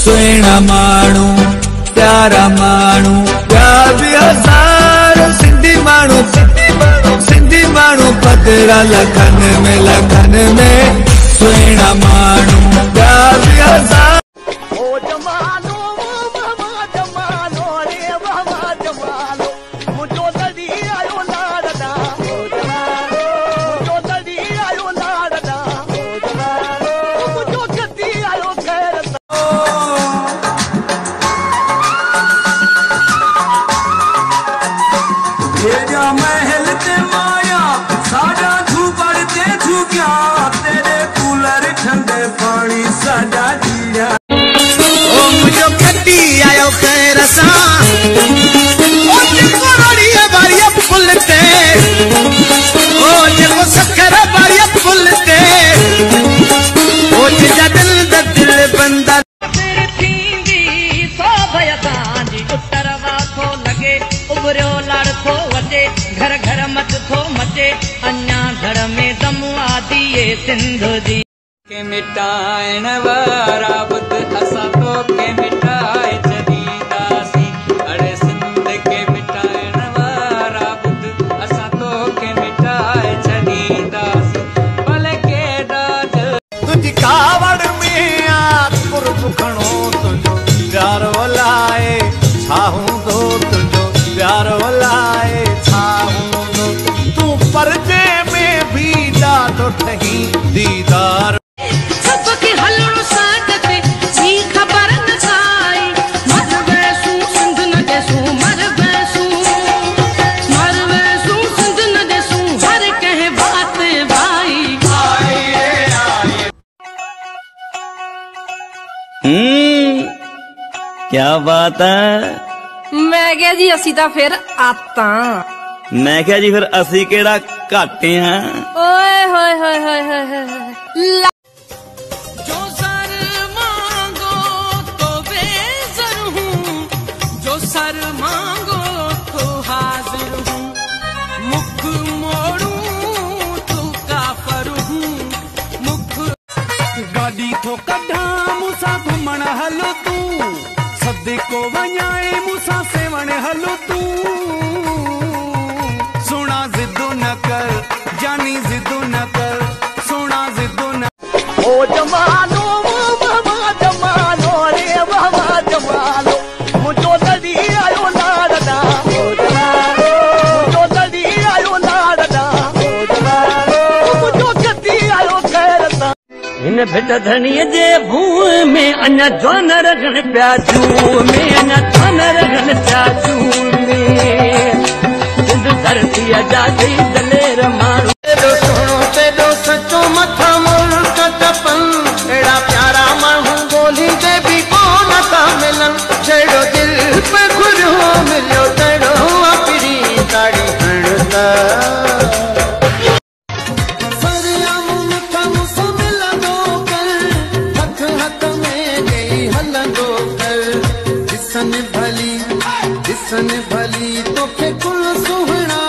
सुहिणा माण्हू प्यारा माण्हू प्यार भी हज़ार सिंधी माण्हू पधरा लखन में सुहिणा माण्हू प्यार भी हज़ार। महल ते माया साडा झूपड़ ते झुकिया तेरे कूलर ठंडे पानी साडा जिया। ओ मुझो खट्टी आयो खैर सा ओ जेको रोड़िया बारिया फुल ते ओ जेको शक्कर बारिया फुल ते ओ जा दिल बंदा तेरी थींदी सो भयता जी उतरवा थो लगे उबरियो लड़ थो वजे घर घर मच थो मचे अन्या घर में दम आदिए सिंध जी के मिटाइण वारा बुध असा तो के मिटाए छदीदासी अड़े सिंध के मिटाइण वारा बुध असा तो के मिटाए छदीदासी भले के डाज तुझी कावड़ में आतपुर पुखणो तुझो प्यार वलाए छाहूं दो तुझो प्यार वलाए छाहूं दो तू परदे में भी डाढो ठही दीदार सबके हलड़ो साडते जी खबर न आई मर वैसू सिंध न देसू मर वैसू सिंध न देसू हर कह बात भाई। क्या बात है। मैं क्या जी असी तो फिर आता। मैं क्या जी फिर असी केड़ा घाटे हैं। ओए होए होए होए होए जो सर मांगो तो बेजर हूँ जो सर मांगो तो हाजिर हूँ मुख मोड़ू तो काफर हूँ मुख गाड़ी थो कढ़ा मूसा घुमण हलो तू सदे को वञाए मूसा सेवण हलो तू सोना जिदो न कर जानी जिदो न कर सोना जिदो न ओ जमानो रे बाबा जमानो मुझो दड़ी आयो नारदा मुझो दड़ी आयो नारदा मुझो गति आयो खैरता इन भेट धनीअ जे भूं में अञा जोन रखण पिया जूं में अञा जोन रखण पिया जूं में सिंध धरती आजादी दलेर माण्हू तेरो सोनो तेरो सचो मथा मुल्क तपन एड़ा प्यारा माण्हू ॻोल्ही दे भी कोन था मिलन जहिड़ो दिल पे घुरियो मिलियो तहिड़ो अपरी ताड़ी हणंदा भली तोखे कुल सुहिणा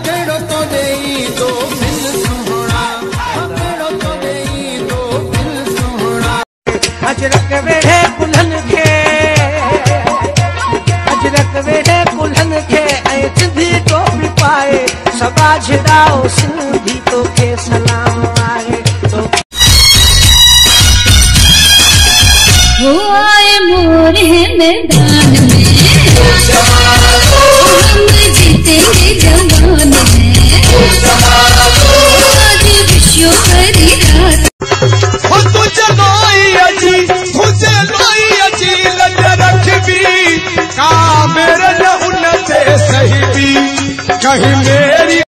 कहिड़ो तो ॾेई तो दिल सुहिणा कहिड़ो तो ॾेई तो दिल सुहिणा अजरक वेड़े कुल्हनि खे ऐं सिंधी टोपी पाए सभा छॾाओ सिंधी तोखे सलाम आहे वो आए मोरे मैदान में हम जीतेंगे जवान में आज विश्व हरी रात सही भी कहीं मेरी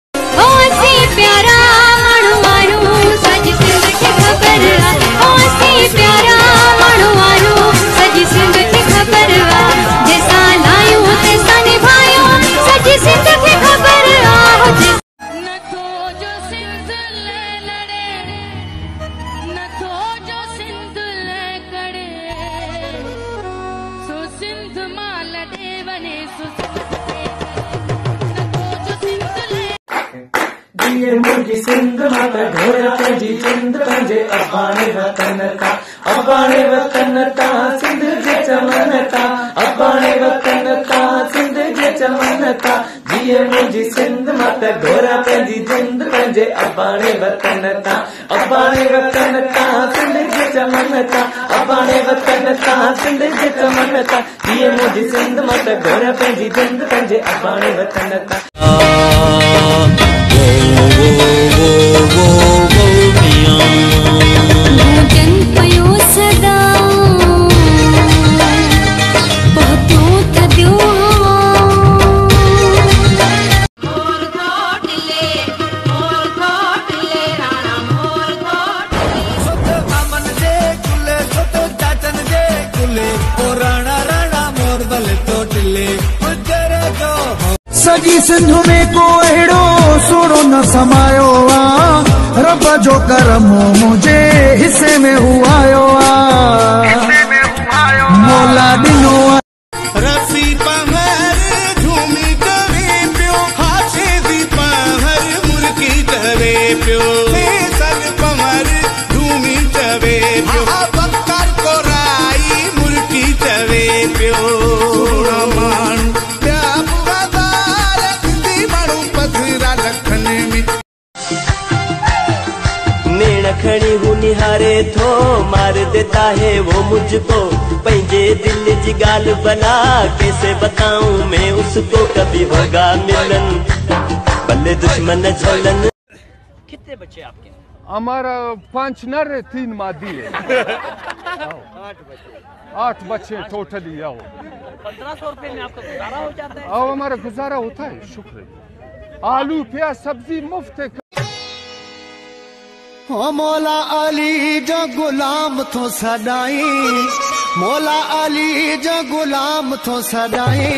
प्यारा माण्हू वारो सज सिंध खे ख़बर आहे प्यारा माण्हू वारो सज सिंध खे ख़बर आहे जंहिंसां लायूं तंहिंसां सिंध मात घोर पंहिंजी जिंद पंहिंजे अबाणे वतन ता अबाणे वतन ता सिंध जे चमन ता अबाणे वतन ता सिंध जे चमन ता जिए मुंहिंजी सिंध मात घोर पंहिंजी जिंद पंहिंजे अबाणे वतन ता अबाणे वतन ता सिंध जे चमन ता अबाणे वतन ता सिंध जे चमन ता जिए मुंहिंजी सिंध मात घोर पंहिंजी जिंद पंहिंजे अबाणे वतन ता भोजन पयो सदा बहुतो थदियो सॼी सिंध में को अहिड़ो सोरो न समायो आ रब जो करम मुंहिंजे हिसे में हू आयो आ मौला ॾिनो रसी पहर झूमी करे पियो हाथे दी पहर मुर्की करे पियो सन पहर झूमी चवे पियो बकर कोराई मुर्की चवे पियो माण्हू खड़ी हूँ निहारे थो मार देता है वो मुझको पंहिंजे दिल जी गाल बना कैसे बताऊं मैं उसको कभी होगा मिलन भले दुश्मन झलन। कितने बच्चे आपके? हमारा 5 नर 3 मादी है 8 बच्चे टोटली आओ 1500 रुपए में आपका गुजारा हो जाता है? आओ हमारा गुजारा होता है शुक्र आलू प्याज सब्जी मुफ्त है। मौला अली जो गुलाम थो सदाई मौला अली जो गुलाम थो सदाई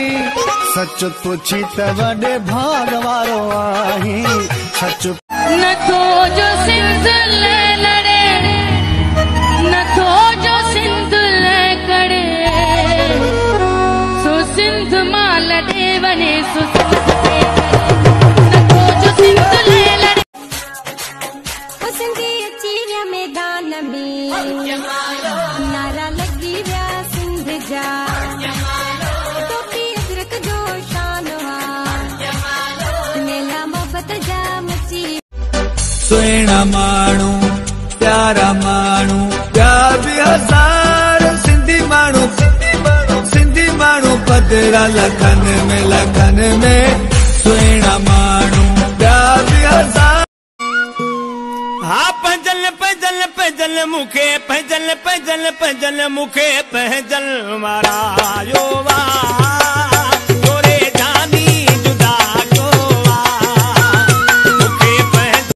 सच पुछी त वॾे भाग वारो आही सच नथो जो सिंध ले लड़े नथो जो सिंध ले करे सो सिंध मां लड़े वने सो नथो जो सिंध ले लड़े सिंधी अची मैदान में नारा लगी विया सिंध जा टोपी अजरक जो शान मेला मोहब्बत जा मची सुहिणा माण्हू प्यारा माण्हू प्यार बि हज़ार सिंधी माण्हू पधरा लखनि में सुहिणा माण्हू प्यार बि हज़ार हाँ पंजल पंजल पंजल मुखे पंजल पंजल पंजल मुखे पंजल मारा यो वा